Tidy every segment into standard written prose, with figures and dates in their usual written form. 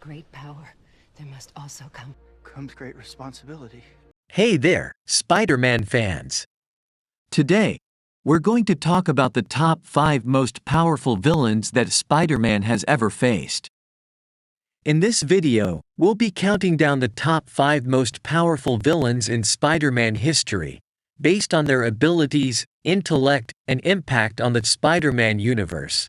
great power, there must also comes great responsibility. Hey there, Spider-Man fans! Today, we're going to talk about the top 5 most powerful villains that Spider-Man has ever faced. In this video, we'll be counting down the top 5 most powerful villains in Spider-Man history, based on their abilities, intellect, and impact on the Spider-Man universe.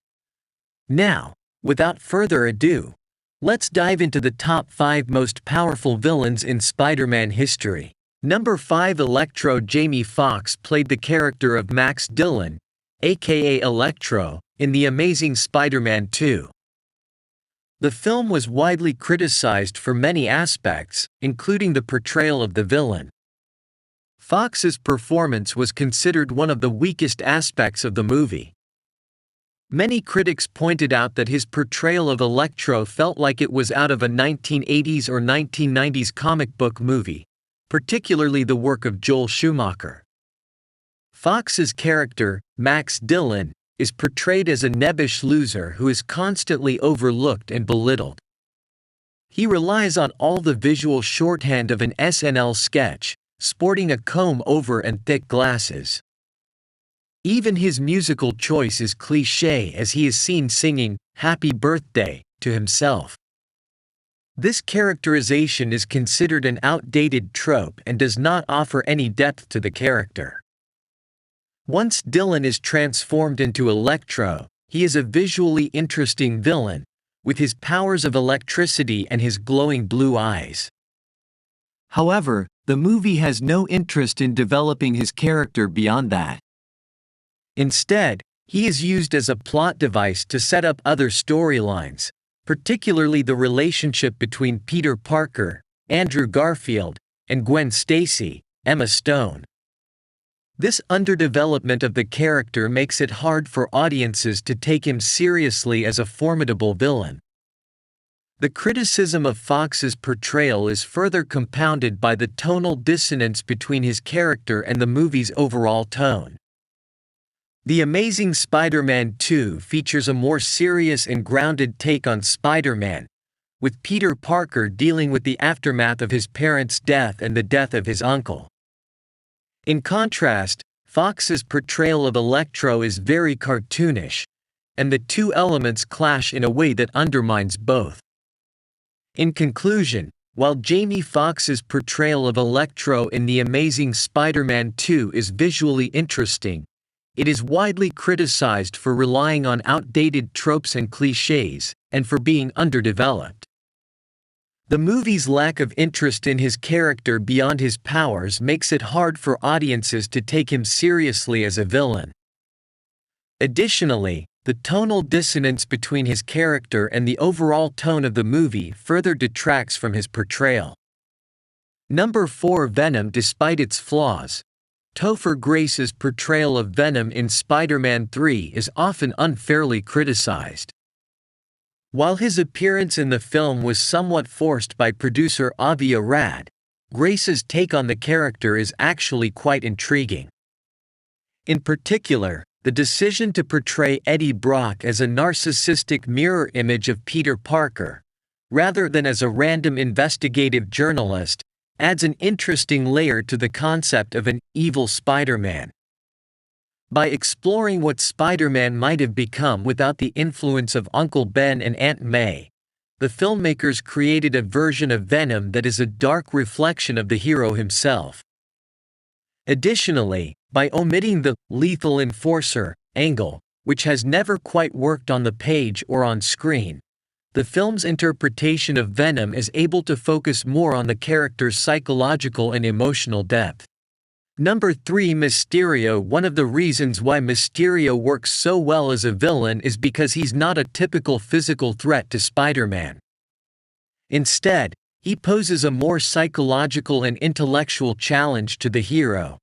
Now, without further ado, let's dive into the top 5 most powerful villains in Spider-Man history. Number 5. Electro. Jamie Foxx played the character of Max Dillon, aka Electro, in The Amazing Spider-Man 2. The film was widely criticized for many aspects, including the portrayal of the villain. Foxx's performance was considered one of the weakest aspects of the movie. Many critics pointed out that his portrayal of Electro felt like it was out of a 1980s or 1990s comic book movie, particularly the work of Joel Schumacher. Foxx's character, Max Dillon, is portrayed as a nebbish loser who is constantly overlooked and belittled. He relies on all the visual shorthand of an SNL sketch, sporting a comb-over and thick glasses. Even his musical choice is cliché, as he is seen singing "Happy Birthday" to himself. This characterization is considered an outdated trope and does not offer any depth to the character. Once Dillon is transformed into Electro, he is a visually interesting villain, with his powers of electricity and his glowing blue eyes. However, the movie has no interest in developing his character beyond that. Instead, he is used as a plot device to set up other storylines, particularly the relationship between Peter Parker, Andrew Garfield, and Gwen Stacy, Emma Stone. This underdevelopment of the character makes it hard for audiences to take him seriously as a formidable villain. The criticism of Foxx's portrayal is further compounded by the tonal dissonance between his character and the movie's overall tone. The Amazing Spider-Man 2 features a more serious and grounded take on Spider-Man, with Peter Parker dealing with the aftermath of his parents' death and the death of his uncle. In contrast, Foxx's portrayal of Electro is very cartoonish, and the two elements clash in a way that undermines both. In conclusion, while Jamie Foxx's portrayal of Electro in The Amazing Spider-Man 2 is visually interesting, it is widely criticized for relying on outdated tropes and clichés, and for being underdeveloped. The movie's lack of interest in his character beyond his powers makes it hard for audiences to take him seriously as a villain. Additionally, the tonal dissonance between his character and the overall tone of the movie further detracts from his portrayal. Number 4. Venom. Despite its flaws, Topher Grace's portrayal of Venom in Spider-Man 3 is often unfairly criticized. While his appearance in the film was somewhat forced by producer Avi Arad, Grace's take on the character is actually quite intriguing. In particular, the decision to portray Eddie Brock as a narcissistic mirror image of Peter Parker, rather than as a random investigative journalist, adds an interesting layer to the concept of an evil Spider-Man. By exploring what Spider-Man might have become without the influence of Uncle Ben and Aunt May, the filmmakers created a version of Venom that is a dark reflection of the hero himself. Additionally, by omitting the lethal enforcer angle, which has never quite worked on the page or on screen, the film's interpretation of Venom is able to focus more on the character's psychological and emotional depth. Number 3. Mysterio. One of the reasons why Mysterio works so well as a villain is because he's not a typical physical threat to Spider-Man. Instead, he poses a more psychological and intellectual challenge to the hero,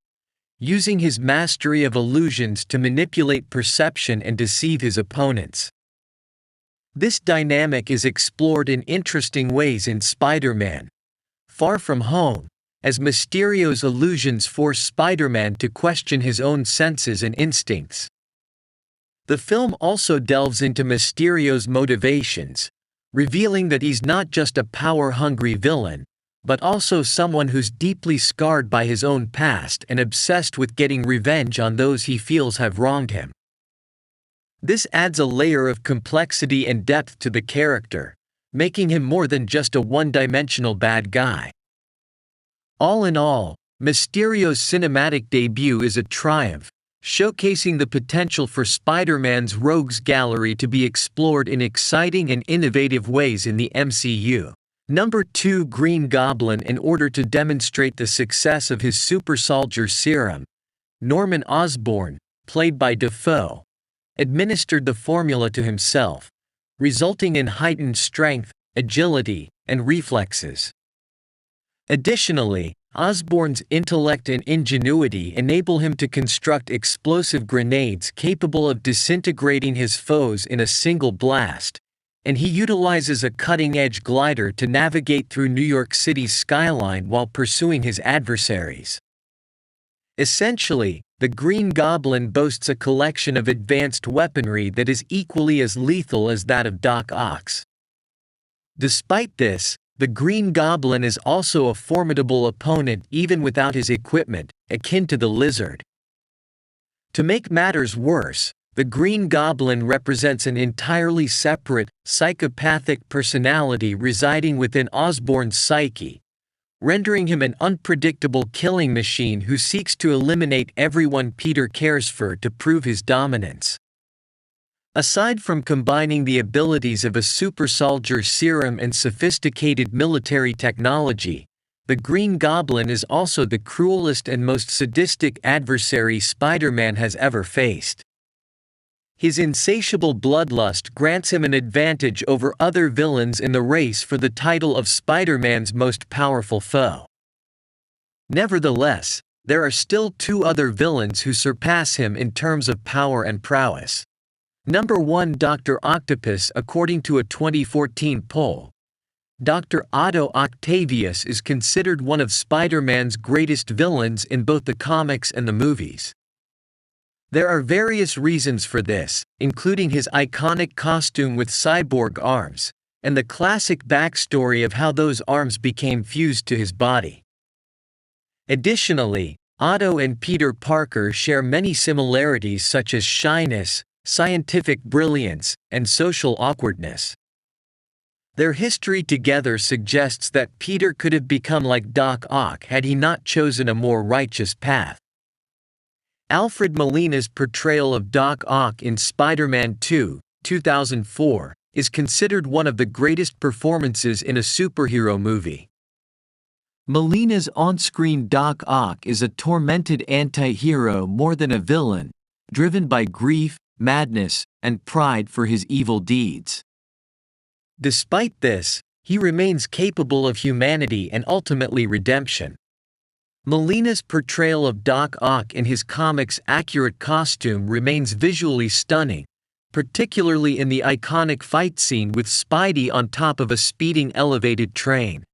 using his mastery of illusions to manipulate perception and deceive his opponents. This dynamic is explored in interesting ways in Spider-Man: Far From Home, as Mysterio's illusions force Spider-Man to question his own senses and instincts. The film also delves into Mysterio's motivations, revealing that he's not just a power-hungry villain, but also someone who's deeply scarred by his own past and obsessed with getting revenge on those he feels have wronged him. This adds a layer of complexity and depth to the character, making him more than just a one-dimensional bad guy. All in all, Mysterio's cinematic debut is a triumph, showcasing the potential for Spider-Man's rogues gallery to be explored in exciting and innovative ways in the MCU. Number 2. Green Goblin. In order to demonstrate the success of his super soldier serum, Norman Osborn, played by Dafoe, administered the formula to himself, resulting in heightened strength, agility, and reflexes. Additionally, Osborn's intellect and ingenuity enable him to construct explosive grenades capable of disintegrating his foes in a single blast, and he utilizes a cutting-edge glider to navigate through New York City's skyline while pursuing his adversaries. Essentially, the Green Goblin boasts a collection of advanced weaponry that is equally as lethal as that of Doc Ock. Despite this, the Green Goblin is also a formidable opponent even without his equipment, akin to the Lizard. To make matters worse, the Green Goblin represents an entirely separate, psychopathic personality residing within Osborn's psyche, rendering him an unpredictable killing machine who seeks to eliminate everyone Peter cares for to prove his dominance. Aside from combining the abilities of a super soldier serum and sophisticated military technology, the Green Goblin is also the cruelest and most sadistic adversary Spider-Man has ever faced. His insatiable bloodlust grants him an advantage over other villains in the race for the title of Spider-Man's most powerful foe. Nevertheless, there are still two other villains who surpass him in terms of power and prowess. Number 1. Dr. Octopus. According to a 2014 poll, Dr. Otto Octavius is considered one of Spider-Man's greatest villains in both the comics and the movies. There are various reasons for this, including his iconic costume with cyborg arms, and the classic backstory of how those arms became fused to his body. Additionally, Otto and Peter Parker share many similarities such as shyness, scientific brilliance, and social awkwardness. Their history together suggests that Peter could have become like Doc Ock had he not chosen a more righteous path. Alfred Molina's portrayal of Doc Ock in Spider-Man 2, 2004, is considered one of the greatest performances in a superhero movie. Molina's on-screen Doc Ock is a tormented anti-hero more than a villain, driven by grief, madness, and pride for his evil deeds. Despite this, he remains capable of humanity and ultimately redemption. Molina's portrayal of Doc Ock in his comics' accurate costume remains visually stunning, particularly in the iconic fight scene with Spidey on top of a speeding elevated train.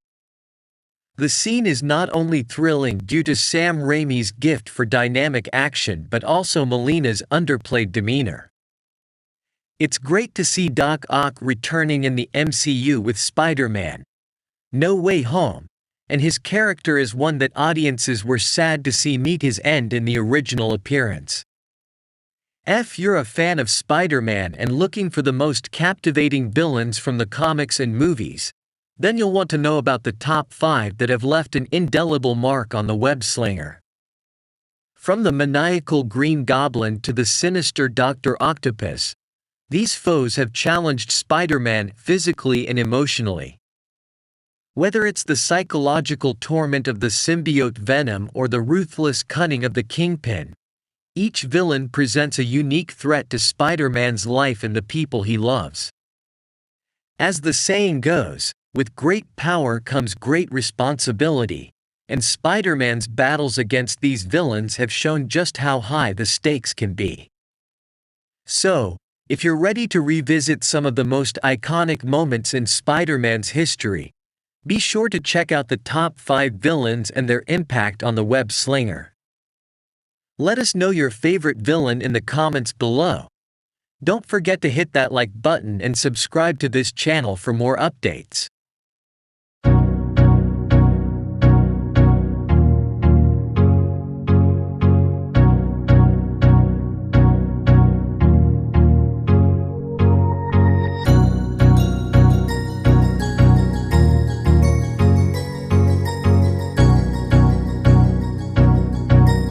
The scene is not only thrilling due to Sam Raimi's gift for dynamic action but also Molina's underplayed demeanor. It's great to see Doc Ock returning in the MCU with Spider-Man: No Way Home, and his character is one that audiences were sad to see meet his end in the original appearance. If you're a fan of Spider-Man and looking for the most captivating villains from the comics and movies, then you'll want to know about the top 5 that have left an indelible mark on the web-slinger. From the maniacal Green Goblin to the sinister Dr. Octopus, these foes have challenged Spider-Man physically and emotionally. Whether it's the psychological torment of the symbiote Venom or the ruthless cunning of the Kingpin, each villain presents a unique threat to Spider-Man's life and the people he loves. As the saying goes, with great power comes great responsibility, and Spider-Man's battles against these villains have shown just how high the stakes can be. So, if you're ready to revisit some of the most iconic moments in Spider-Man's history, be sure to check out the top 5 villains and their impact on the web slinger. Let us know your favorite villain in the comments below. Don't forget to hit that like button and subscribe to this channel for more updates.